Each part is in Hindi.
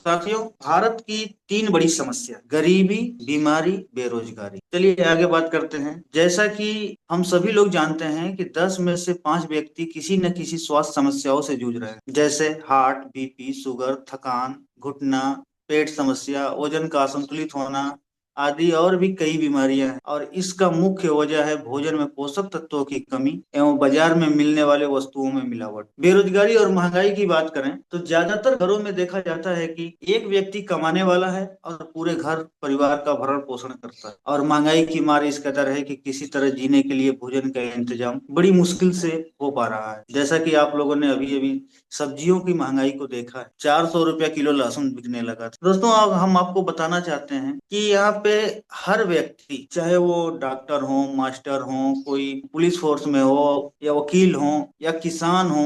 साथियों, भारत की तीन बड़ी समस्या, गरीबी, बीमारी, बेरोजगारी। चलिए आगे बात करते हैं। जैसा कि हम सभी लोग जानते हैं कि 10 में से 5 व्यक्ति किसी न किसी स्वास्थ्य समस्याओं से जूझ रहे हैं, जैसे हार्ट, बीपी, शुगर, थकान, घुटना, पेट समस्या, वजन का असंतुलित होना आदि और भी कई बीमारियां हैं। और इसका मुख्य वजह है भोजन में पोषक तत्वों की कमी एवं बाजार में मिलने वाले वस्तुओं में मिलावट। बेरोजगारी और महंगाई की बात करें तो ज्यादातर घरों में देखा जाता है कि एक व्यक्ति कमाने वाला है और पूरे घर परिवार का भरण पोषण करता है, और महंगाई की मार इस कदर है कि किसी तरह जीने के लिए भोजन का इंतजाम बड़ी मुश्किल से हो पा रहा है। जैसा कि आप लोगों ने अभी अभी सब्जियों की महंगाई को देखा है, 400 रुपया किलो लहसुन बिकने लगा था। दोस्तों, अब हम आपको बताना चाहते हैं कि यहाँ पे हर व्यक्ति, चाहे वो डॉक्टर हो, मास्टर हो, कोई पुलिस फोर्स में हो, या वकील हो, या किसान हो,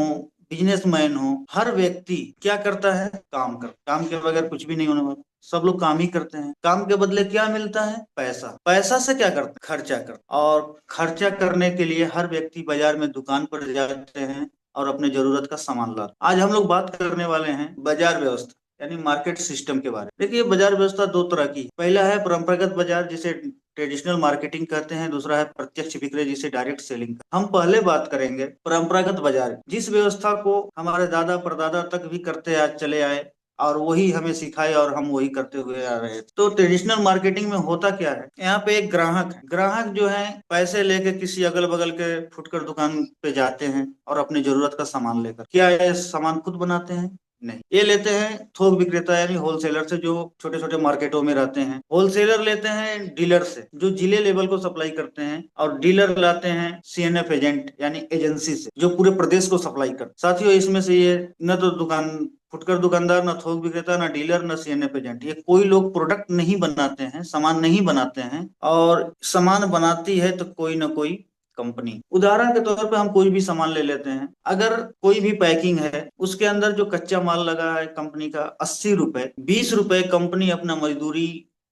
बिजनेसमैन हो, हर व्यक्ति क्या करता है? काम के बगैर कुछ भी नहीं होने वाला। सब लोग काम ही करते हैं। काम के बदले क्या मिलता है? पैसा। पैसा से क्या करते हैं? खर्चा करते हैं। और खर्चा करने के लिए हर व्यक्ति बाजार में दुकान पर जाते हैं और अपने जरूरत का सामान लाते हैं। आज हम लोग बात करने वाले हैं बाजार व्यवस्था यानी मार्केट सिस्टम के बारे में। देखिए, बाजार व्यवस्था दो तरह की है। पहला है परंपरागत बाजार, जिसे ट्रेडिशनल मार्केटिंग कहते हैं। दूसरा है प्रत्यक्ष विक्रय, जिसे डायरेक्ट सेलिंग। हम पहले बात करेंगे परंपरागत बाजार, जिस व्यवस्था को हमारे दादा परदादा तक भी करते आज चले आए, और वही हमें सिखाए और हम वही करते हुए आ रहे थे। तो ट्रेडिशनल मार्केटिंग में होता क्या है? यहाँ पे एक ग्राहक है। ग्राहक जो है पैसे लेके किसी अगल बगल के फुटकर दुकान पे जाते हैं और अपनी जरूरत का सामान लेकर, क्या ये सामान खुद बनाते हैं? नहीं, ये लेते हैं थोक विक्रेता यानी होलसेलर से, जो छोटे छोटे मार्केटों में रहते हैं। होलसेलर लेते हैं डीलर से, जो जिले लेवल को सप्लाई करते हैं, और डीलर लाते हैं सीएनएफ एजेंट यानी एजेंसी से, जो पूरे प्रदेश को सप्लाई करते। साथियों, इसमें से ये न तो दुकान फुटकर दुकानदार, न थोक विक्रेता, न डीलर, न सीएनएफ एजेंट, ये कोई लोग प्रोडक्ट नहीं बनाते हैं, सामान नहीं बनाते हैं। और सामान बनाती है तो कोई ना कोई कंपनी। उदाहरण के तौर पे हम कोई भी सामान ले लेते हैं। अगर कोई भी पैकिंग है, उसके अंदर जो कच्चा माल लगा है कंपनी का 80 रुपए, 20 रुपए कंपनी अपना मजदूरी,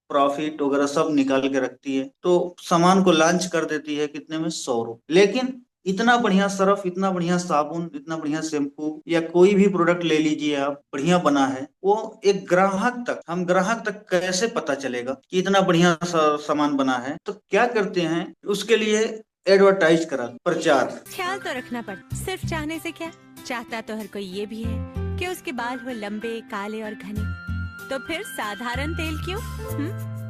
प्रॉफिट वगैरह सब निकाल के रखती है, तो सामान को लॉन्च कर देती है कितने में? 100 रुपए। लेकिन इतना बढ़िया सर्फ, इतना बढ़िया साबुन, इतना बढ़िया शैम्पू, या कोई भी प्रोडक्ट ले लीजिए आप, बढ़िया बना है, वो एक ग्राहक तक, हम ग्राहक तक कैसे पता चलेगा कि इतना बढ़िया सामान बना है? तो क्या करते हैं उसके लिए? एडवर्टाइज करा, प्रचार। ख्याल तो रखना पड़ता, सिर्फ चाहने से क्या, चाहता तो हर कोई ये भी है कि उसके बाल हो लंबे, काले और घने। तो फिर साधारण तेल क्यों?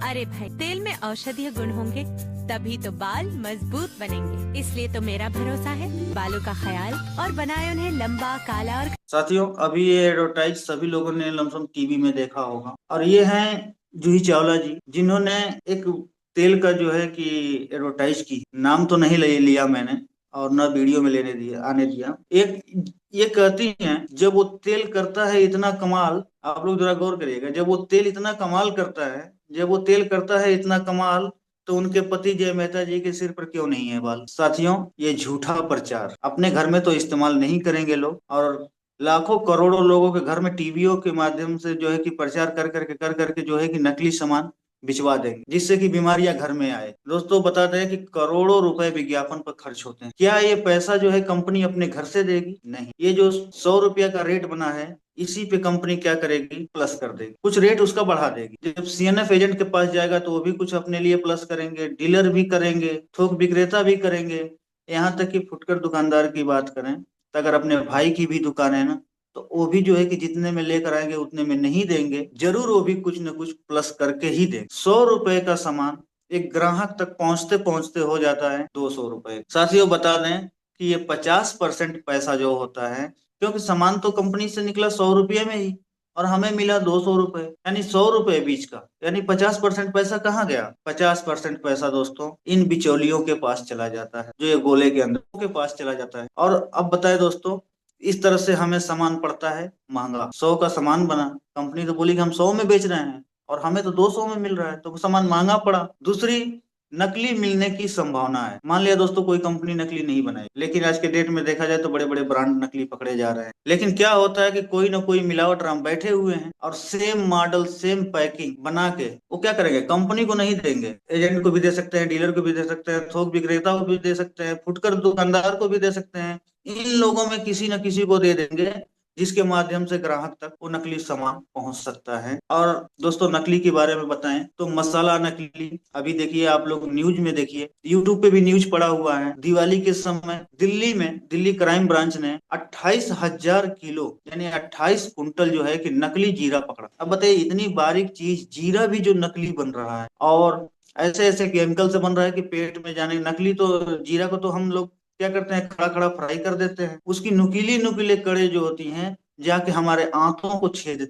अरे भाई, तेल में औषधीय गुण होंगे, तभी तो बाल मजबूत बनेंगे। इसलिए तो मेरा भरोसा है बालों का ख्याल और बनाए उन्हें लंबा, काला और। साथियों, अभी ये एडवर्टाइज सभी लोगों ने लमसम टीवी में देखा होगा, और ये हैं जूही चावला जी, जिन्होंने एक तेल का जो है कि एडवर्टाइज की। नाम तो नहीं ले लिया मैंने, और न वीडियो में लेने दिया, आने दिया। एक ये कहती हैं, जब वो तेल करता है इतना कमाल, आप लोग जरा गौर करिएगा, जब वो तेल इतना कमाल करता है, जब वो तेल करता है इतना कमाल, तो उनके पति जय मेहता जी के सिर पर क्यों नहीं है बाल? साथियों, ये झूठा प्रचार। अपने घर में तो इस्तेमाल नहीं करेंगे लोग, और लाखों करोड़ों लोगों के घर में टीवियों के माध्यम से जो है कि प्रचार कर करके जो है कि नकली सामान बिचवा देंगे, जिससे कि बीमारियां घर में आए। दोस्तों, बताते हैं कि करोड़ों रुपए विज्ञापन पर खर्च होते हैं। क्या ये पैसा जो है कंपनी अपने घर से देगी? नहीं, ये जो 100 रुपया का रेट बना है, इसी पे कंपनी क्या करेगी? प्लस कर देगी, कुछ रेट उसका बढ़ा देगी। जब सीएनएफ एजेंट के पास जाएगा तो वो भी कुछ अपने लिए प्लस करेंगे, डीलर भी करेंगे, थोक विक्रेता भी करेंगे। यहाँ तक कि फुटकर दुकानदार की बात करें, तो अगर अपने भाई की भी दुकान है ना, तो वो भी जो है कि जितने में लेकर आएंगे उतने में नहीं देंगे, जरूर वो भी कुछ न कुछ प्लस करके ही देंगे। 100 रुपए का सामान एक ग्राहक तक पहुंचते पहुंचते हो जाता है 200 रुपए। साथियों, बता दें कि ये 50% पैसा जो होता है, क्योंकि सामान तो कंपनी से निकला 100 रुपये में ही, और हमें मिला 200 रुपए, यानी 100 रुपए बीच का, यानी 50% पैसा कहाँ गया? 50% पैसा दोस्तों इन बिचौलियों के पास चला जाता है, जो ये गोले के अंदर के पास चला जाता है। और अब बताए दोस्तों, इस तरह से हमें सामान पड़ता है महंगा। 100 का सामान बना, कंपनी तो बोली कि हम 100 में बेच रहे हैं, और हमें तो 200 में मिल रहा है, तो वो सामान महंगा पड़ा। दूसरी, नकली मिलने की संभावना है। मान लिया दोस्तों कोई कंपनी नकली नहीं बनाई, लेकिन आज के डेट में देखा जाए तो बड़े बड़े ब्रांड नकली पकड़े जा रहे हैं। लेकिन क्या होता है कि कोई ना कोई मिलावट राम बैठे हुए हैं, और सेम मॉडल, सेम पैकिंग बना के वो क्या करेंगे? कंपनी को नहीं देंगे, एजेंट को भी दे सकते हैं, डीलर को भी दे सकते हैं, थोक विक्रेता को भी दे सकते हैं, फुटकर दुकानदार को भी दे सकते हैं। इन लोगों में किसी न किसी को दे देंगे, जिसके माध्यम से ग्राहक तक वो नकली सामान पहुंच सकता है। और दोस्तों नकली के बारे में बताएं तो मसाला नकली, अभी देखिए आप लोग न्यूज में देखिए, यूट्यूब पे भी न्यूज पड़ा हुआ है, दिवाली के समय दिल्ली क्राइम ब्रांच ने 28,000 किलो यानी 28 कुंटल जो है कि नकली जीरा पकड़ा। अब बताइए इतनी बारीक चीज जीरा भी जो नकली बन रहा है, और ऐसे ऐसे केमिकल से बन रहा है कि पेट में जाने। नकली तो जीरा को तो हम लोग क्या करते हैं, खड़ा खड़ा फ्राई कर देते हैं, उसकी नुकीली नुकीले कड़े जो होती हैं जाके हमारे आंतों को छेद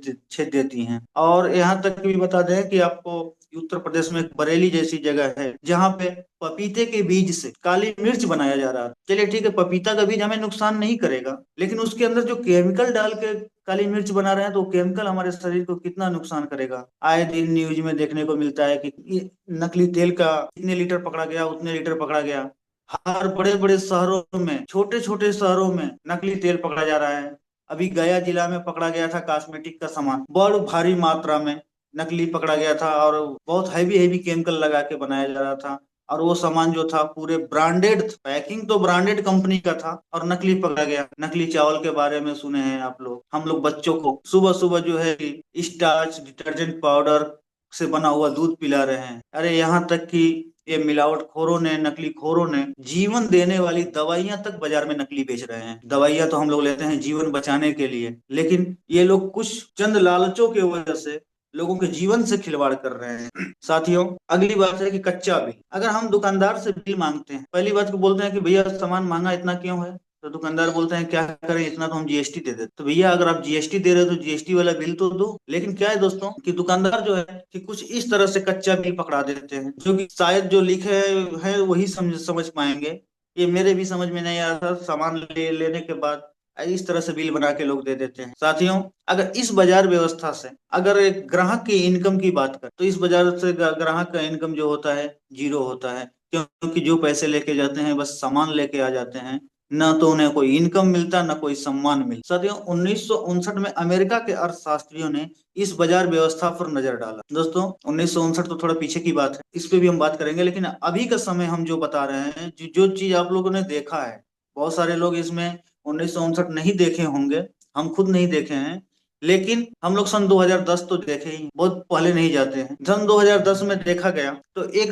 देती हैं। और यहाँ तक भी बता दें कि आपको उत्तर प्रदेश में एक बरेली जैसी जगह है जहाँ पे पपीते के बीज से काली मिर्च बनाया जा रहा है। चलिए ठीक है, पपीता का बीज हमें नुकसान नहीं करेगा, लेकिन उसके अंदर जो केमिकल डाल के काली मिर्च बना रहे हैं तो केमिकल हमारे शरीर को कितना नुकसान करेगा। आए दिन न्यूज में देखने को मिलता है कि नकली तेल का इतने लीटर पकड़ा गया, उतने लीटर पकड़ा गया। हर बड़े बड़े शहरों में, छोटे छोटे शहरों में नकली तेल पकड़ा जा रहा है। अभी गया जिला में पकड़ा गया था कॉस्मेटिक का सामान, बड़ भारी मात्रा में नकली पकड़ा गया था, और बहुत हैवी हैवी केमिकल लगा के बनाया जा रहा था। और वो सामान जो था पूरे ब्रांडेड, पैकिंग तो ब्रांडेड कंपनी का था, और नकली पकड़ा गया। नकली चावल के बारे में सुने हैं आप लोग, हम लोग बच्चों को सुबह सुबह जो है स्टार्च डिटर्जेंट पाउडर से बना हुआ दूध पिला रहे हैं। अरे यहाँ तक कि ये मिलावट खोरों ने, नकली खोरों ने जीवन देने वाली दवाइयां तक बाजार में नकली बेच रहे हैं। दवाइयां तो हम लोग लेते हैं जीवन बचाने के लिए, लेकिन ये लोग कुछ चंद लालचों के वजह से लोगों के जीवन से खिलवाड़ कर रहे हैं। साथियों अगली बात है कि कच्चा बिल। अगर हम दुकानदार से बिल मांगते हैं, पहली बात को बोलते हैं कि भैया सामान महंगा इतना क्यों है, तो दुकानदार बोलते हैं क्या करें, इतना तो हम जीएसटी दे देते। तो भैया अगर आप जीएसटी दे रहे हो तो जीएसटी वाला बिल तो दो। लेकिन क्या है दोस्तों कि दुकानदार जो है कि कुछ इस तरह से कच्चा बिल पकड़ा देते हैं जो कि शायद जो लिखे है वही समझ पाएंगे। ये मेरे भी समझ में नहीं आ रहा था, सामान लेने के बाद इस तरह से बिल बना के लोग दे देते हैं। साथियों अगर इस बाजार व्यवस्था से अगर एक ग्राहक की इनकम की बात करें तो इस बाजार से ग्राहक का इनकम जो होता है जीरो होता है, क्योंकि जो पैसे लेके जाते हैं बस सामान लेके आ जाते हैं, न तो उन्हें कोई इनकम मिलता न कोई सम्मान मिलता। साथियों 1959 में अमेरिका के अर्थशास्त्रियों ने इस बाजार व्यवस्था पर नजर डाला। दोस्तों 1959 तो थोड़ा पीछे की बात है, इस पे भी हम बात करेंगे, लेकिन अभी का समय हम जो बता रहे हैं, जो चीज आप लोगों ने देखा है, बहुत सारे लोग इसमें 1959 नहीं देखे होंगे, हम खुद नहीं देखे हैं, लेकिन हम लोग सन 2010 तो देखे ही, बहुत पहले नहीं जाते हैं। सन 2010 में देखा गया तो एक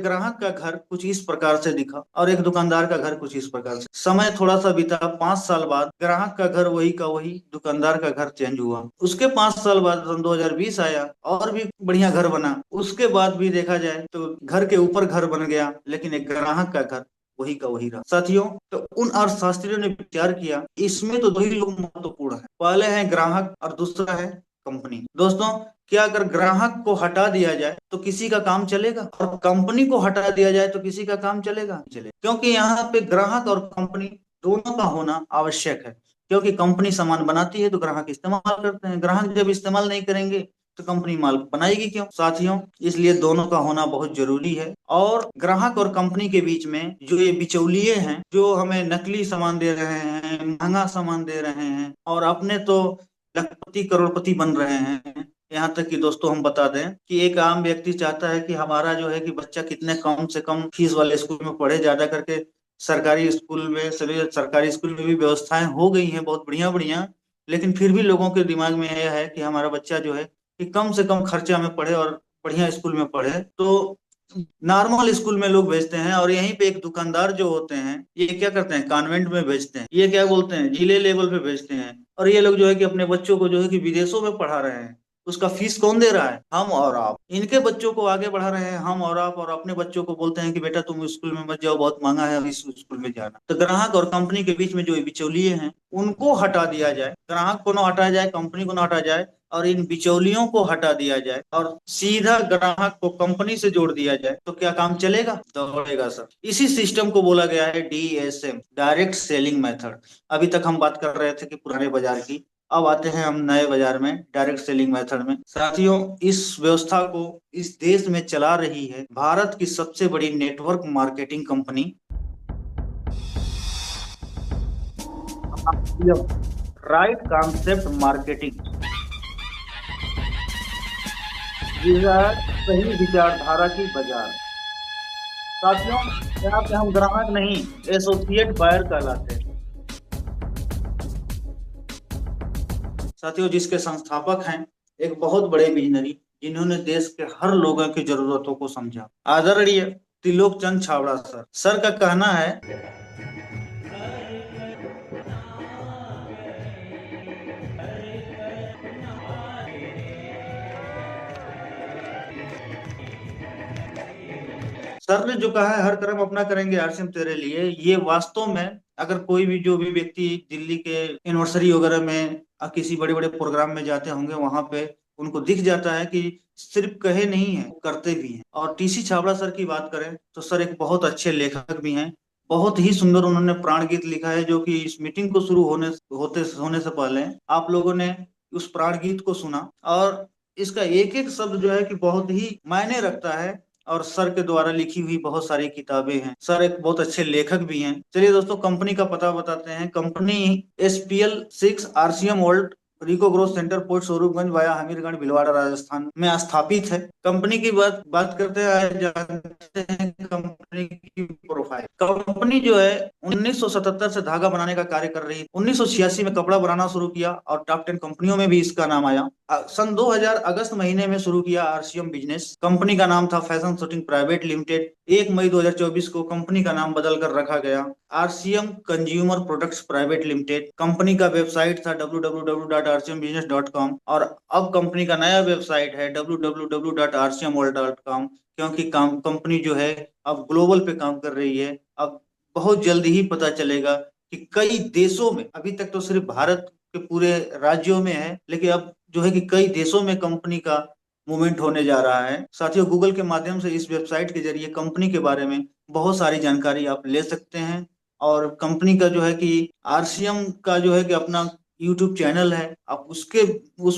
ग्राहक का घर कुछ इस प्रकार से दिखा और एक दुकानदार का घर कुछ इस प्रकार से। समय थोड़ा सा बीता, 5 साल बाद ग्राहक का घर वही का वही, दुकानदार का घर चेंज हुआ। उसके 5 साल बाद सन 2020 आया और भी बढ़िया घर बना। उसके बाद भी देखा जाए तो घर के ऊपर घर बन गया, लेकिन एक ग्राहक का घर वही का वही रहा। साथियों तो उन अर्थशास्त्रियों ने विचार किया इसमें तो दो ही लोग महत्वपूर्ण है, पहले है ग्राहक और दूसरा है कंपनी। दोस्तों क्या अगर ग्राहक को हटा दिया जाए तो किसी का काम चलेगा, और कंपनी को हटा दिया जाए तो किसी का काम चलेगा? क्योंकि यहाँ पे ग्राहक और कंपनी दोनों का होना आवश्यक है, क्योंकि कंपनी सामान बनाती है तो ग्राहक इस्तेमाल करते हैं, ग्राहक जब इस्तेमाल नहीं करेंगे तो कंपनी माल बनाएगी क्यों? साथियों इसलिए दोनों का होना बहुत जरूरी है। और ग्राहक और कंपनी के बीच में जो ये बिचौलिए हैं, जो हमें नकली सामान दे रहे हैं, महंगा सामान दे रहे हैं, और अपने तो लखपति करोड़पति बन रहे हैं। यहाँ तक कि दोस्तों हम बता दें कि एक आम व्यक्ति चाहता है कि हमारा जो है कि बच्चा कितने कम से कम फीस वाले स्कूल में पढ़े, ज्यादा करके सरकारी स्कूल में, सभी सरकारी स्कूल में भी व्यवस्थाएं हो गई हैं बहुत बढ़िया बढ़िया, लेकिन फिर भी लोगों के दिमाग में यह है कि हमारा बच्चा जो है कि कम से कम खर्चा में पढ़े और बढ़िया स्कूल में पढ़े, तो नॉर्मल स्कूल में लोग भेजते हैं। और यहीं पे एक दुकानदार जो होते हैं ये क्या करते हैं, कॉन्वेंट में भेजते हैं, ये क्या बोलते हैं, जिले लेवल पे भेजते हैं। और ये लोग जो है कि अपने बच्चों को जो है कि विदेशों में पढ़ा रहे हैं, उसका फीस कौन दे रहा है, हम और आप। इनके बच्चों को आगे बढ़ा रहे हैं हम और आप, और अपने बच्चों को बोलते हैं कि बेटा तुम स्कूल में मत जाओ, बहुत महंगा है इस स्कूल में जाना। तो ग्राहक और कंपनी के बीच में जो बिचौलिए हैं उनको हटा दिया जाए, ग्राहक को ना हटाया जाए, कंपनी को ना हटाया जाए, और इन बिचौलियों को हटा दिया जाए और सीधा ग्राहक को कंपनी से जोड़ दिया जाए, तो क्या काम चलेगा? दौड़ेगा सर। इसी सिस्टम को बोला गया है डीएसएम, डायरेक्ट सेलिंग मेथड। अभी तक हम बात कर रहे थे कि पुराने बाजार की, अब आते हैं हम नए बाजार में, डायरेक्ट सेलिंग मेथड में। साथियों इस व्यवस्था को इस देश में चला रही है भारत की सबसे बड़ी network marketing company right concept marketing. सही विचारधारा की बाजार। साथियों यहाँ पे हम ग्राहक नहीं, एसोसिएट बायर कहलाते हैं। साथियों, जिसके संस्थापक हैं एक बहुत बड़े विजनरी, जिन्होंने देश के हर लोगों की जरूरतों को समझा, आदरणीय त्रिलोक चंद छाबड़ा सर। सर का कहना है, सर ने जो कहा है हर कर्म अपना करेंगे आरसीएम तेरे लिए, ये वास्तव में अगर कोई भी जो भी व्यक्ति दिल्ली के एनिवर्सरी वगैरह में किसी बड़े बड़े प्रोग्राम में जाते होंगे, वहां पे उनको दिख जाता है कि सिर्फ कहे नहीं है, करते भी हैं। और टीसी छाबड़ा सर की बात करें तो सर एक बहुत अच्छे लेखक भी हैं। बहुत ही सुंदर उन्होंने प्राण गीत लिखा है, जो कि इस मीटिंग को शुरू होने से पहले आप लोगों ने उस प्राण गीत को सुना, और इसका एक एक शब्द जो है कि बहुत ही मायने रखता है। और सर के द्वारा लिखी हुई बहुत सारी किताबें हैं। सर एक बहुत अच्छे लेखक भी हैं। चलिए दोस्तों, कंपनी का पता बताते हैं। Company SPL 6 RCM world RIICO growth centre, post Swaroopganj via Hamirgarh Bhilwara Rajasthan में स्थापित है। कंपनी की बात करते हैं, आज जानते हैं कंपनी की प्रोफाइल। कंपनी जो है 1977 से धागा बनाने का कार्य कर रही है। 1986 में कपड़ा बनाना शुरू किया और टॉप 10 कंपनियों में भी इसका नाम आया। सन 2000 अगस्त महीने में शुरू किया आरसीएम बिजनेस। कंपनी का नाम था फैशन शूटिंग प्राइवेट लिमिटेड। 1 मई 2024 को कंपनी का नाम बदल कर रखा गया RCM consumer products private limited. Company का वेबसाइट था www.rcmbusiness.com, और अब कंपनी का नया वेबसाइट है www.rcmworld.com, क्योंकि कंपनी जो है अब ग्लोबल पे काम कर रही है। अब बहुत जल्दी ही पता चलेगा कि कई देशों में, अभी तक तो सिर्फ भारत के पूरे राज्यों में है, लेकिन अब जो है कि कई देशों में कंपनी का मूवमेंट होने जा रहा है। साथियों, गूगल के माध्यम से इस वेबसाइट के जरिए कंपनी के बारे में बहुत सारी जानकारी आप ले सकते हैं। और कंपनी का जो है कि आरसीएम का जो है कि अपना यूट्यूब चैनल है, आप उस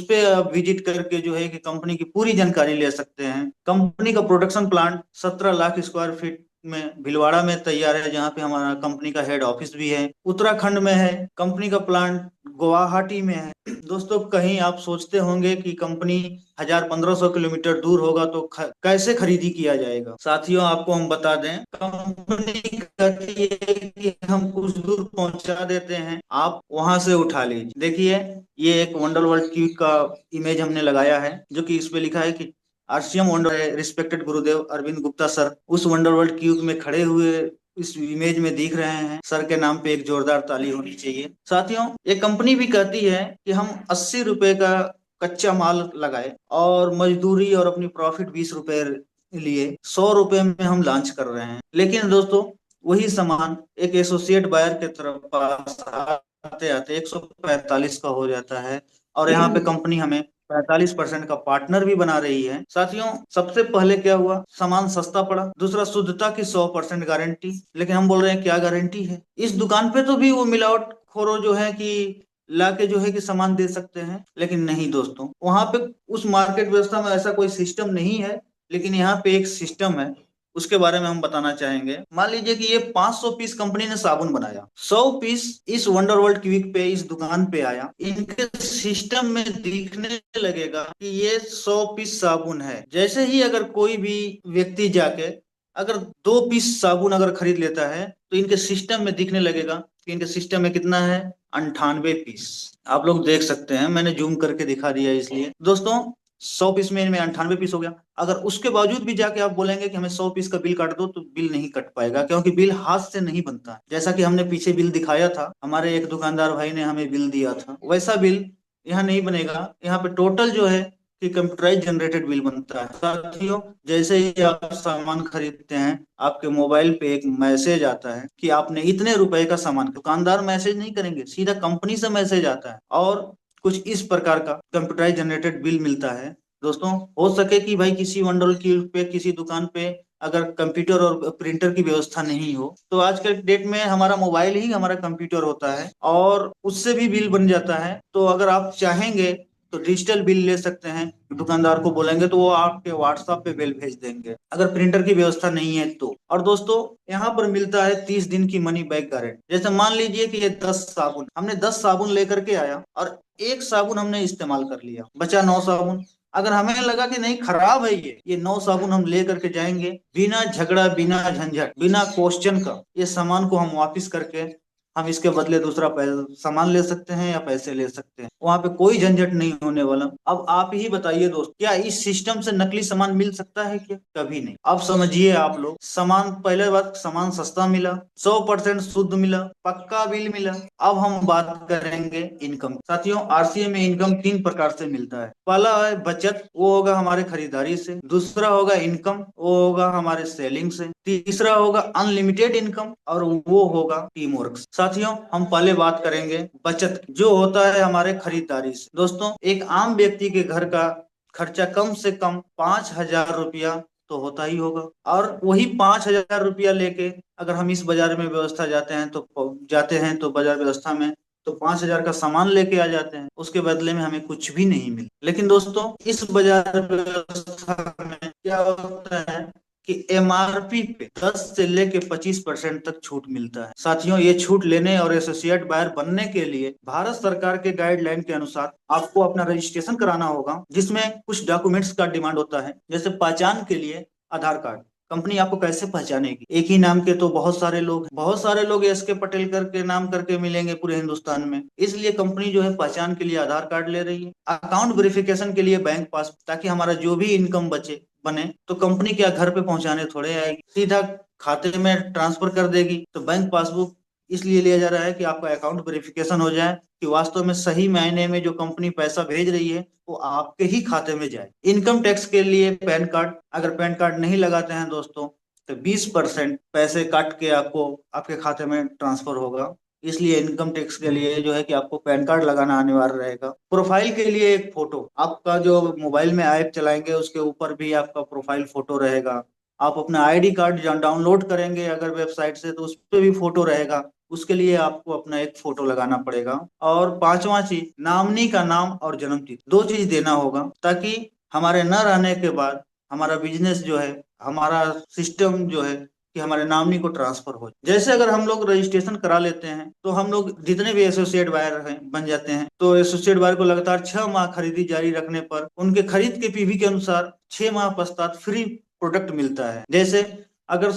पे आप विजिट करके जो है कि कंपनी की पूरी जानकारी ले सकते हैं। कंपनी का production plant 17 lakh square feet में भीलवाड़ा में तैयार है, जहाँ पे हमारा कंपनी का हेड ऑफिस भी है। उत्तराखंड में है। कंपनी का प्लांट गुवाहाटी में है। दोस्तों, कहीं आप सोचते होंगे कि कंपनी 1000-1500 किलोमीटर दूर होगा तो कैसे खरीदी किया जाएगा। साथियों, आपको हम बता दें, कंपनी कहती है कि हम कुछ दूर पहुंचा देते हैं, आप वहां से उठा लीजिए। देखिए, ये एक वंडर वर्ल्ड क्यूब का इमेज हमने लगाया है, जो कि इस पे लिखा है कि आरसीएम वंडर रिस्पेक्टेड गुरुदेव अरविंद गुप्ता सर उस वंडर वर्ल्ड क्यूब में खड़े हुए इस इमेज में दिख रहे हैं। सर के नाम पे एक जोरदार ताली होनी चाहिए। साथियों, ये कंपनी भी कहती है कि हम 80 रुपए का कच्चा माल लगाए और मजदूरी और अपनी प्रॉफिट 20 रुपए लिए 100 रुपए में हम लॉन्च कर रहे हैं। लेकिन दोस्तों, वही सामान एक एसोसिएट बायर के तरफ पास आते आते 145 का हो जाता है, और यहाँ पे कंपनी हमें 45% का पार्टनर भी बना रही है। साथियों, सबसे पहले क्या हुआ, सामान सस्ता पड़ा। दूसरा, शुद्धता की 100% गारंटी। लेकिन हम बोल रहे हैं क्या गारंटी है, इस दुकान पे तो भी वो मिलावट खोरो जो है कि लाके जो है कि सामान दे सकते हैं। लेकिन नहीं दोस्तों, वहां पे उस मार्केट व्यवस्था में ऐसा कोई सिस्टम नहीं है। लेकिन यहाँ पे एक सिस्टम है, उसके बारे में हम बताना चाहेंगे। मान लीजिए कि ये 500 पीस कंपनी ने साबुन बनाया, 100 पीस इस वंडर वर्ल्ड क्विक पे, इस दुकान पे आया। इनके सिस्टम में दिखने लगेगा कि ये 100 पीस साबुन है। जैसे ही अगर कोई भी व्यक्ति जाके अगर 2 पीस साबुन अगर खरीद लेता है, तो इनके सिस्टम में दिखने लगेगा कि इनके सिस्टम में कितना है, 98 पीस। आप लोग देख सकते हैं, मैंने जूम करके दिखा दिया। इसलिए दोस्तों, 100 पीस में इनमें 98 पीस हो गया। अगर उसके बावजूद भी जाके आप बोलेंगे कि हमें 100 पीस का बिल काट दो, तो बिल नहीं कट पाएगा, क्योंकि बिल हाथ से नहीं बनता। जैसा कि हमने पीछे बिल दिखाया था, हमारे एक दुकानदार भाई ने हमें बिल दिया था, वैसा बिल यहाँ नहीं बनेगा। यहाँ पे टोटल जो है कि कंप्यूटराइज जनरेटेड बिल बनता है। साथियों, जैसे ही आप सामान खरीदते हैं, आपके मोबाइल पे एक मैसेज आता है कि आपने इतने रुपए का सामान, दुकानदार मैसेज नहीं करेंगे, सीधा कंपनी से मैसेज आता है, और कुछ इस प्रकार का कंप्यूटराइज जनरेटेड बिल मिलता है। दोस्तों, हो सके कि भाई किसी वंडर की पे, किसी दुकान पे अगर कंप्यूटर और प्रिंटर की व्यवस्था नहीं हो, तो आज के डेट में हमारा मोबाइल ही हमारा कंप्यूटर होता है, और उससे भी बिल बन जाता है। तो अगर आप चाहेंगे तो डिजिटल बिल ले सकते हैं। दुकानदार को बोलेंगे तो वो आपके व्हाट्सएप पे बिल भेज देंगे, अगर प्रिंटर की व्यवस्था नहीं है तो। और दोस्तों, यहाँ पर मिलता है 30 दिन की मनी बैक गारंटी। जैसे मान लीजिए कि ये 10 साबुन, हमने 10 साबुन लेकर के आया, और एक साबुन हमने इस्तेमाल कर लिया, बचा 9 साबुन। अगर हमें लगा कि नहीं, खराब है ये 9 साबुन हम ले करके जाएंगे, बिना झगड़ा, बिना झंझट, बिना क्वेश्चन का, ये सामान को हम वापस करके हम इसके बदले दूसरा सामान ले सकते हैं या पैसे ले सकते हैं, वहां पे कोई झंझट नहीं होने वाला। अब आप ही बताइए दोस्त, क्या इस सिस्टम से नकली सामान मिल सकता है क्या? कभी नहीं। अब समझिए आप लोग, सामान, पहले बात, सामान सस्ता मिला, 100% शुद्ध मिला, पक्का बिल मिला। अब हम बात करेंगे इनकम। साथियों, आरसीए में इनकम 3 प्रकार से मिलता है। पहला है बचत, वो होगा हमारे खरीदारी से। दूसरा होगा इनकम, वो होगा हमारे सेलिंग से। तीसरा होगा अनलिमिटेड इनकम, और वो होगा टीम वर्क। साथियों, हम पहले बात करेंगे बचत, जो होता है हमारे खरीदारी से। दोस्तों, एक आम व्यक्ति के घर का खर्चा कम से कम 5,000 रुपया तो होता ही होगा, और वही 5,000 रुपया लेके अगर हम इस बाजार में व्यवस्था जाते हैं तो बाजार व्यवस्था में तो 5,000 का सामान लेके आ जाते हैं, उसके बदले में हमें कुछ भी नहीं मिला। लेकिन दोस्तों, इस बाजार व्यवस्था में क्या होता है कि एमआरपी पे 10 से लेके 25% तक छूट मिलता है। साथियों, ये छूट लेने और एसोसिएट बायर बनने के लिए भारत सरकार के गाइडलाइन के अनुसार आपको अपना रजिस्ट्रेशन कराना होगा, जिसमें कुछ डॉक्यूमेंट्स का डिमांड होता है। जैसे पहचान के लिए आधार कार्ड। कंपनी आपको कैसे पहचानेगी? एक ही नाम के तो बहुत सारे लोग एस के पटेल करके नाम करके मिलेंगे पूरे हिंदुस्तान में, इसलिए कंपनी जो है पहचान के लिए आधार कार्ड ले रही है। अकाउंट वेरिफिकेशन के लिए बैंक पास, ताकि हमारा जो भी इनकम बने तो कंपनी क्या घर पे पहुंचाने थोड़े आएगी, सीधा खाते में ट्रांसफर कर देगी। तो बैंक पासबुक इसलिए लिया जा रहा है कि आपका अकाउंट वेरिफिकेशन हो जाए, कि वास्तव में सही मायने में जो कंपनी पैसा भेज रही है वो आपके ही खाते में जाए। इनकम टैक्स के लिए पैन कार्ड, अगर पैन कार्ड नहीं लगाते हैं दोस्तों, तो 20% पैसे काट के आपको आपके खाते में ट्रांसफर होगा। इसलिए इनकम टैक्स के लिए जो है कि आपको पैन कार्ड लगाना अनिवार्य रहेगा। प्रोफाइल के लिए एक फोटो, आपका जो मोबाइल में ऐप चलाएंगे उसके ऊपर भी आपका प्रोफाइल फोटो रहेगा। आप अपना आईडी कार्ड डाउनलोड करेंगे अगर वेबसाइट से, तो उस पर भी फोटो रहेगा, उसके लिए आपको अपना एक फोटो लगाना पड़ेगा। और पांचवा चीज, नामनी का नाम और जन्म तिथि, 2 चीज देना होगा, ताकि हमारे न रहने के बाद हमारा बिजनेस जो है, हमारा सिस्टम जो है कि हमारे नामनी को ट्रांसफर हो। जैसे अगर हम लोग रजिस्ट्रेशन करा लेते हैं तो हम लोग जितने भी एसोसिएट बायर हैं बन जाते हैं, तो एसोसिएट बायर को लगातार 6 माह खरीदी जारी रखने पर उनके खरीद के पीवी के अनुसार 6 माह पश्चात फ्री प्रोडक्ट मिलता है। जैसे अगर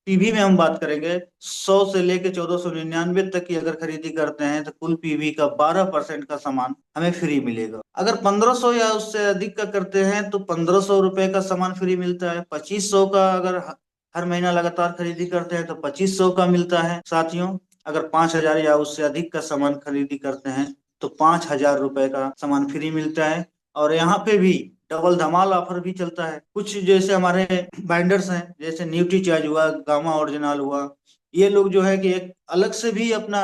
पीवी में हम बात करेंगे, 100 से लेके 1499 तक की अगर खरीदी करते हैं तो कुल पीवी का 12% का सामान हमें फ्री मिलेगा। अगर 1500 या उससे अधिक का करते हैं तो 1,500 रुपए का सामान फ्री मिलता है। 2,500 का अगर हर महीना लगातार खरीदी करते हैं तो 2,500 का मिलता है। साथियों, अगर 5,000 या उससे अधिक का सामान खरीदी करते हैं तो 5,000 रुपए का सामान फ्री मिलता है। और यहाँ पे भी डबल धमाल ऑफर भी चलता है। कुछ जैसे हमारे बाइंडर्स हैं, जैसे न्यूट्री चार्ज हुआ, गामा ओरिजिनल हुआ, ये लोग जो है कि एक अलग से भी अपना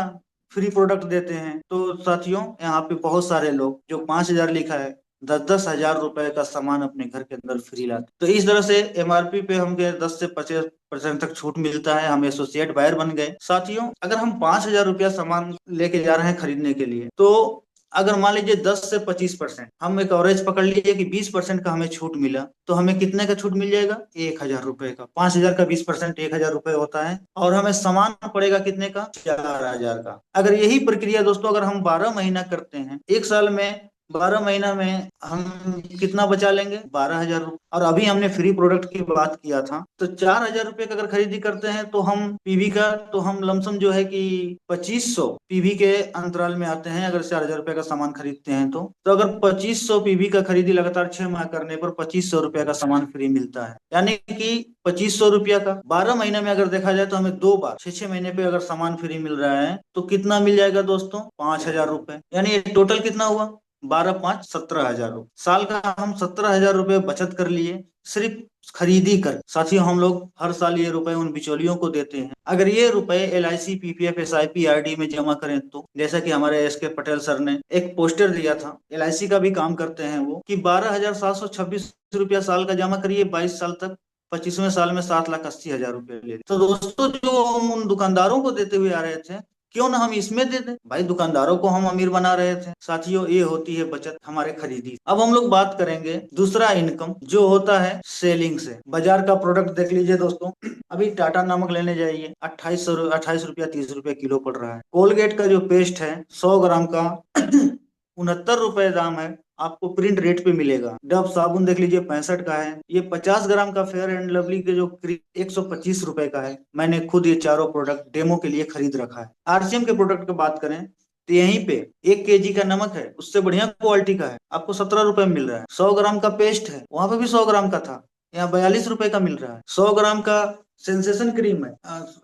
फ्री प्रोडक्ट देते हैं। तो साथियों, यहाँ पे बहुत सारे लोग जो 5,000 लिखा है, 10-10 हजार रुपए का सामान अपने घर के अंदर फ्री लाते। तो इस तरह से एमआरपी पे हम 10 से 25% तक छूट मिलता है, हम एसोसिएट बायर बन गए। साथियों, अगर हम 5,000 रुपया सामान लेके जा रहे हैं खरीदने के लिए, तो अगर मान लीजिए 10 से 25%, हम एक एवरेज पकड़ लीजिए कि 20% का हमें छूट मिला, तो हमें कितने का छूट मिल जाएगा? 1,000 रुपए का। 5,000 का 20% 1,000 रुपए होता है, और हमें सामान पड़ेगा कितने का? 4,000 का। अगर यही प्रक्रिया दोस्तों अगर हम 12 महीना करते हैं, एक साल में 12 महीना में हम कितना बचा लेंगे? 12,000 रुपये। और अभी हमने फ्री प्रोडक्ट की बात किया था, तो 4,000 रुपये का अगर खरीदी करते हैं तो हम पीवी का, तो हम लमसम जो है कि 2,500 पीवी के अंतराल में आते हैं। अगर 4,000 रुपये का सामान खरीदते हैं तो अगर 2,500 पीवी का खरीदी लगातार 6 माह करने पर 2,500 रुपये का सामान फ्री मिलता है। यानी कि 2,500 रुपया का 12 महीने में अगर देखा जाए तो हमें 2 बार 6-6 महीने पे अगर सामान फ्री मिल रहा है तो कितना मिल जाएगा दोस्तों? 5,000 रुपये। यानी टोटल कितना हुआ? 12-5 17,000 रुपये। साल का हम 17,000 रुपये बचत कर लिए सिर्फ खरीदी कर। साथियों, हम लोग हर साल ये रुपए उन बिचौलियों को देते हैं। अगर ये रुपए LIC, PPF, SIP, RD में जमा करें तो, जैसा कि हमारे SK पटेल सर ने एक पोस्टर दिया था, LIC का भी काम करते हैं वो, कि 12,726 रुपया साल का जमा करिए 22 साल तक, 25वें साल में 7,80,000 रुपये ले। तो दोस्तों, जो हम उन दुकानदारों को देते हुए आ रहे थे, क्यों ना हम इसमें दे दें? भाई, दुकानदारों को हम अमीर बना रहे थे। साथियों, ये होती है बचत हमारे खरीदी। अब हम लोग बात करेंगे दूसरा इनकम, जो होता है सेलिंग से। बाजार का प्रोडक्ट देख लीजिए दोस्तों, अभी टाटा नमक लेने जाइए, 28 रुपया 30 रुपया किलो पड़ रहा है। कोलगेट का जो पेस्ट है 100 ग्राम का 69 रुपए दाम है। आपको प्रिंट रेट पे मिलेगा। डव साबुन देख लीजिए 65 का है। ये 50 ग्राम का फेयर एंड लवली के जो 125 रुपए का है। मैंने खुद ये चारों प्रोडक्ट डेमो के लिए खरीद रखा है। आरसीएम के प्रोडक्ट की बात करें तो यहीं पे 1 केजी का नमक है, उससे बढ़िया क्वालिटी का है, आपको 17 रुपए में मिल रहा है। 100 ग्राम का पेस्ट है, वहां पे भी 100 ग्राम का था, यहाँ 42 रुपए का मिल रहा है। 100 ग्राम का सेंसेशन क्रीम है,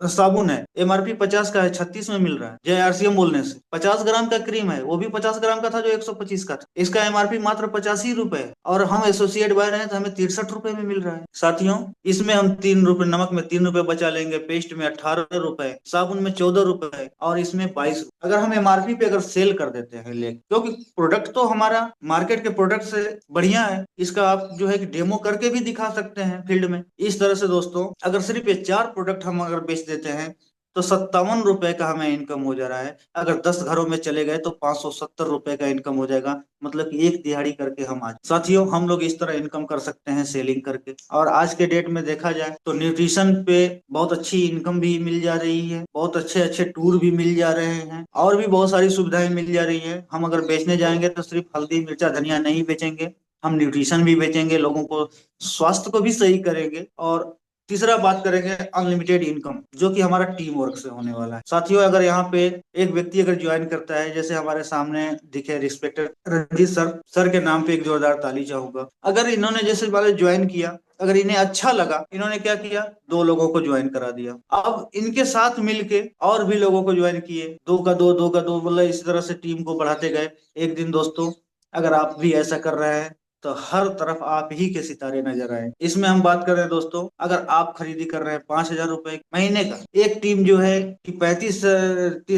साबुन है, एमआरपी 50 का है, 36 में मिल रहा है, जय आरसीएम बोलने से। 50 ग्राम का क्रीम है, वो भी 50 ग्राम का था जो 125 का था, इसका एमआरपी मात्र 85 रुपए है, और हम एसोसिएट बाय रहे हैं तो हमें 63 रुपए में मिल रहा है। साथियों, इसमें हम 3 रुपए, नमक में 3 रुपए बचा लेंगे, पेस्ट में 18 रुपए, साबुन में 14 रुपए, और इसमें 22 रुपए। अगर हम एमआरपी पे अगर सेल कर देते हैं ले, क्योंकि प्रोडक्ट तो हमारा मार्केट के प्रोडक्ट से बढ़िया है, इसका आप जो है कि डेमो करके भी दिखा सकते हैं फील्ड में। इस तरह से दोस्तों, अगर सिर्फ ये 4 प्रोडक्ट हम अगर बेच देते हैं तो 57 रुपए का हमें इनकम हो जा रहा है। अगर 10 घरों में चले गए तो 570 रुपए का इनकम हो जाएगा, मतलब कि एक दिहाड़ी करके हम आज। साथियों, हम लोग इस तरह इनकम कर सकते हैं सेलिंग करके। और आज के डेट में देखा जाए तो न्यूट्रिशन पे बहुत अच्छी इनकम भी मिल जा रही है, बहुत अच्छे अच्छे टूर भी मिल जा रहे हैं, और भी बहुत सारी सुविधाएं मिल जा रही है। हम अगर बेचने जाएंगे तो सिर्फ हल्दी मिर्चा धनिया नहीं बेचेंगे, हम न्यूट्रिशन भी बेचेंगे, लोगों को स्वास्थ्य को भी सही करेंगे। और तीसरा बात करेंगे अनलिमिटेड इनकम, जो कि हमारा टीम वर्क से होने वाला है। साथियों, अगर यहाँ पे एक व्यक्ति अगर ज्वाइन करता है, जैसे हमारे सामने दिखे रिस्पेक्टेड रंजीत सर, सर के नाम पे एक जोरदार ताली चाहूंगा। अगर इन्होंने जैसे वाले ज्वाइन किया, अगर इन्हें अच्छा लगा, इन्होंने क्या किया, 2 लोगों को ज्वाइन करा दिया। अब इनके साथ मिलके और भी लोगों को ज्वाइन किए, 2 का 2, 2 का 2, मतलब इसी तरह से टीम को बढ़ाते गए। एक दिन दोस्तों, अगर आप भी ऐसा कर रहे हैं तो हर तरफ आप ही के सितारे नजर आए। इसमें हम बात कर रहे हैं दोस्तों, अगर आप खरीदी कर रहे हैं 5,000 रुपए महीने का, एक टीम जो है कि 35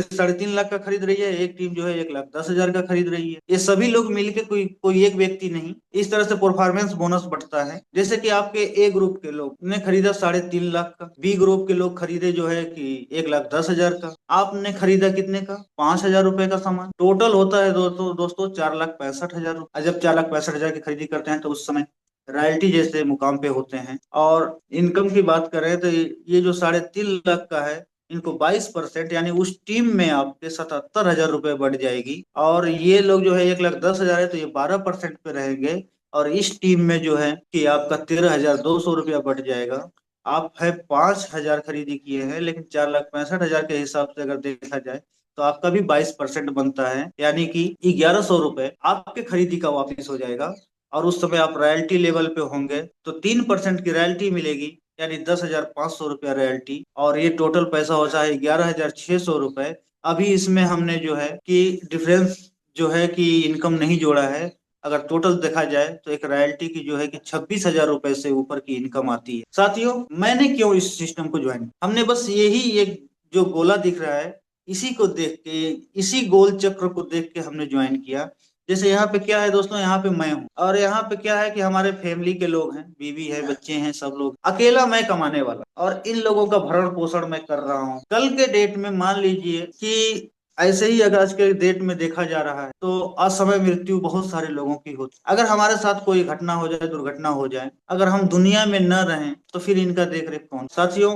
साढ़े 3 लाख का खरीद रही है, एक टीम जो है 1,10,000 का खरीद रही है। ये सभी लोग मिलके, कोई कोई एक व्यक्ति नहीं, इस तरह से परफॉर्मेंस बोनस बढ़ता है। जैसे कि आपके ए ग्रुप के लोग ने खरीदा 3.5 लाख का, बी ग्रुप के लोग खरीदे जो है कि 1,10,000 का, आपने खरीदा कितने का, 5,000 रुपए का सामान। टोटल होता है दोस्तों 4,65,000 रुपए। जब 4,65,000 की खरीदी करते हैं तो उस समय रॉयल्टी जैसे मुकाम पे होते हैं। और इनकम की बात करें तो ये जो 3.5 लाख का है, इनको 22% यानी उस टीम में आपके 77,000 रुपए बढ़ जाएगी। और ये लोग जो है 1,10,000 है तो ये 12% पे रहेंगे, और इस टीम में जो है कि आपका 13,200 रुपया बढ़ जाएगा। आप है 5,000 खरीदी किए हैं, लेकिन 4,65,000 के हिसाब से अगर देखा जाए तो आपका भी 22% बनता है, यानी कि 1,100 रुपए आपके खरीदी का वापिस हो जाएगा। और उस समय आप रॉयल्टी लेवल पे होंगे तो 3% की रॉयल्टी मिलेगी, यानी 10,500 रुपया रॉयल्टी, और ये टोटल पैसा हो जाए 11,600 रुपए। अभी इसमें हमने जो है कि डिफरेंस जो है कि इनकम नहीं जोड़ा है। अगर टोटल देखा जाए तो एक रॉयल्टी की जो है कि 26,000 रुपए से ऊपर की इनकम आती है। साथियों, मैंने क्यों इस सिस्टम को ज्वाइन, हमने बस यही एक जो गोला दिख रहा है, इसी को देख के, इसी गोल चक्र को देख के हमने ज्वाइन किया। जैसे यहाँ पे क्या है दोस्तों, यहाँ पे मैं हूँ, और यहाँ पे क्या है कि हमारे फैमिली के लोग हैं, बीवी है, बच्चे हैं, सब लोग, अकेला मैं कमाने वाला, और इन लोगों का भरण पोषण मैं कर रहा हूँ। कल के डेट में मान लीजिए कि ऐसे ही अगर आज के डेट में देखा जा रहा है तो असमय मृत्यु बहुत सारे लोगों की होती। अगर हमारे साथ कोई घटना हो जाए, दुर्घटना हो जाए, अगर हम दुनिया में न रहें तो फिर इनका देख रेख कौन। साथियों,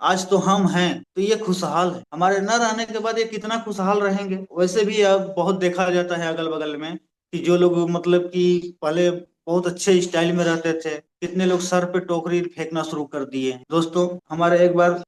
आज तो हम हैं तो ये खुशहाल है, हमारे न रहने के बाद ये कितना खुशहाल रहेंगे। वैसे भी अब बहुत देखा जाता है अगल बगल में कि जो लोग मतलब कि पहले बहुत अच्छे स्टाइल में रहते थे, कितने लोग सर पे टोकरी फेंकना शुरू कर दिए। दोस्तों, हमारे एक बार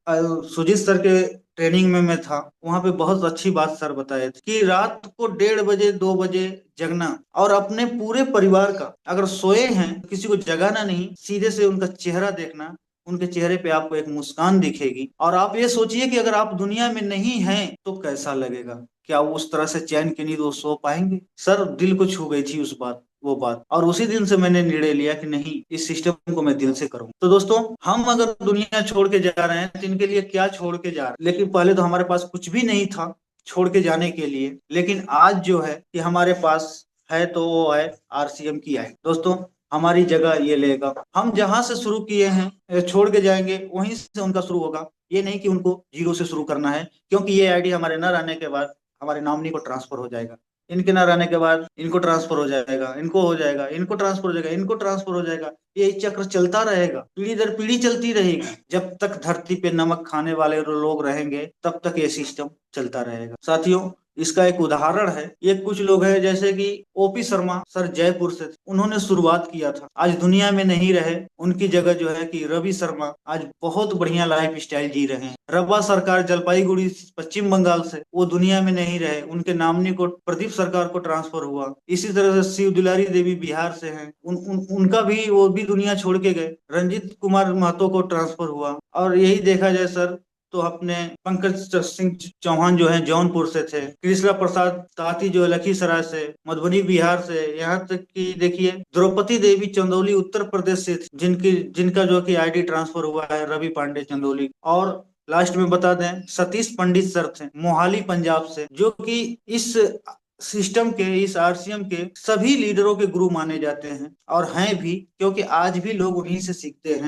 सुजीत सर के ट्रेनिंग में मैं था, वहां पे बहुत अच्छी बात सर बताए थे कि रात को 1:30 बजे 2 बजे जगना, और अपने पूरे परिवार का, अगर सोए हैं तो किसी को जगाना नहीं, सीधे से उनका चेहरा देखना, उनके चेहरे पे आपको एक मुस्कान दिखेगी। और आप ये सोचिए कि अगर आप दुनिया में नहीं हैं तो कैसा लगेगा, क्या वो उस तरह से चैन की नींद वो सो पाएंगे। सर, दिल को छू गई थी उस बात, वो बात, और उसी दिन से मैंने निर्णय लिया कि नहीं, इस सिस्टम को मैं दिल से करूँ। तो दोस्तों, हम अगर दुनिया छोड़ के जा रहे हैं तो इनके लिए क्या छोड़ के जा रहे हैं, लेकिन पहले तो हमारे पास कुछ भी नहीं था छोड़ के जाने के लिए, लेकिन आज जो है कि हमारे पास है तो वो है आरसीएम की आई। दोस्तों, हमारी जगह ये लेगा, हम जहां से शुरू किए हैं छोड़ के जाएंगे, वहीं से उनका शुरू होगा। ये नहीं कि उनको जीरो से शुरू करना है, क्योंकि ये आईडी हमारे न रहने के बाद हमारे नॉमिनी को ट्रांसफर हो जाएगा, इनके ना रहने के बाद इनको ट्रांसफर हो जाएगा, इनको हो जाएगा, इनको ट्रांसफर हो जाएगा, इनको ट्रांसफर हो जाएगा। ये चक्र चलता रहेगा, पीढ़ी दर पीढ़ी चलती रहेगी। जब तक धरती पे नमक खाने वाले लोग रहेंगे तब तक ये सिस्टम चलता रहेगा। साथियों, इसका एक उदाहरण है। ये कुछ लोग हैं जैसे कि ओपी शर्मा सर, जयपुर से थे, उन्होंने शुरुआत किया था, आज दुनिया में नहीं रहे। उनकी जगह जो है कि रवि शर्मा आज बहुत बढ़िया लाइफ स्टाइल जी रहे हैं। रबा सरकार जलपाईगुड़ी पश्चिम बंगाल से, वो दुनिया में नहीं रहे, उनके नामनी को प्रदीप सरकार को ट्रांसफर हुआ। इसी तरह से शिव दुलारी देवी बिहार से हैं, उनका भी, वो भी दुनिया छोड़ के गए। रंजीत कुमार महतो को ट्रांसफर हुआ। और यही देखा जाए सर तो अपने पंकज सिंह चौहान जो है जौनपुर से थे, कृष्णा प्रसाद ताती जो है लखीसराय से, मधुबनी बिहार से, यहाँ तक कि देखिए द्रौपदी देवी चंदौली उत्तर प्रदेश से थी, जिनका जो कि आईडी ट्रांसफर हुआ है रवि पांडे चंदौली। और लास्ट में बता दें सतीश पंडित सर थे मोहाली पंजाब से, जो कि इस सिस्टम के, इस आरसीएम के सभी लीडरों के गुरु माने जाते हैं और हैं भी, क्योंकि आज भी लोग उन्हीं से सीखते हैं।